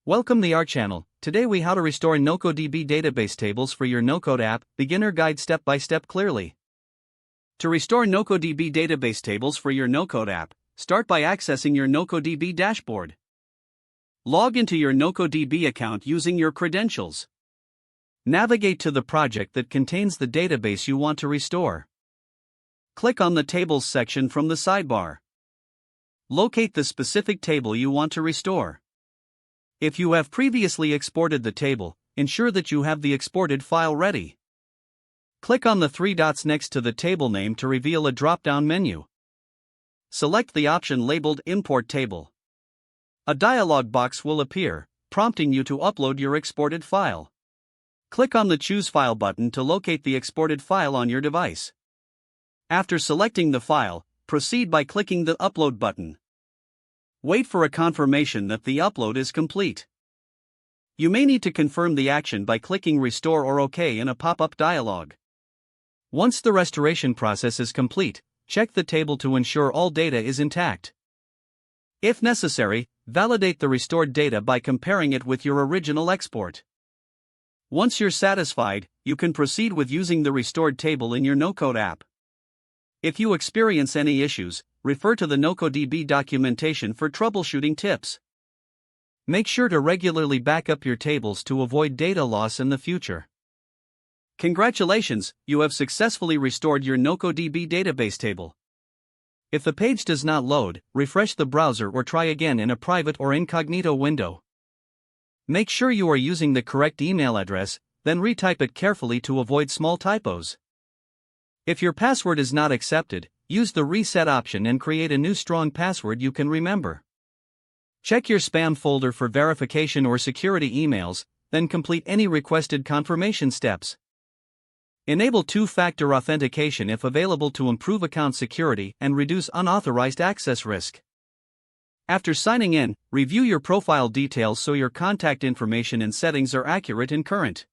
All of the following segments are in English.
Welcome to our channel. Today we how to restore NocoDB database tables for your no-code app, beginner guide step by step clearly. To restore NocoDB database tables for your no-code app, start by accessing your NocoDB dashboard. Log into your NocoDB account using your credentials. Navigate to the project that contains the database you want to restore. Click on the Tables section from the sidebar. Locate the specific table you want to restore. If you have previously exported the table, ensure that you have the exported file ready. Click on the three dots next to the table name to reveal a drop-down menu. Select the option labeled Import Table. A dialog box will appear, prompting you to upload your exported file. Click on the Choose File button to locate the exported file on your device. After selecting the file, proceed by clicking the Upload button. Wait for a confirmation that the upload is complete. You may need to confirm the action by clicking Restore or OK in a pop-up dialog. Once the restoration process is complete, check the table to ensure all data is intact. If necessary, validate the restored data by comparing it with your original export. Once you're satisfied, you can proceed with using the restored table in your no-code app. If you experience any issues, refer to the NocoDB documentation for troubleshooting tips. Make sure to regularly back up your tables to avoid data loss in the future. Congratulations, you have successfully restored your NocoDB database table. If the page does not load, refresh the browser or try again in a private or incognito window. Make sure you are using the correct email address, then retype it carefully to avoid small typos. If your password is not accepted, use the reset option and create a new strong password you can remember. Check your spam folder for verification or security emails, then complete any requested confirmation steps. Enable two-factor authentication if available to improve account security and reduce unauthorized access risk. After signing in, review your profile details so your contact information and settings are accurate and current.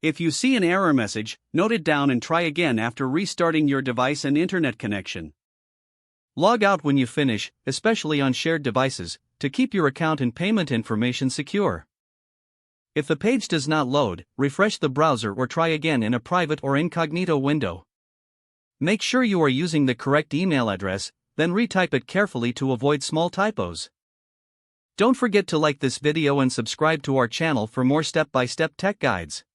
If you see an error message, note it down and try again after restarting your device and internet connection. Log out when you finish, especially on shared devices, to keep your account and payment information secure. If the page does not load, refresh the browser or try again in a private or incognito window. Make sure you are using the correct email address, then retype it carefully to avoid small typos. Don't forget to like this video and subscribe to our channel for more step-by-step tech guides.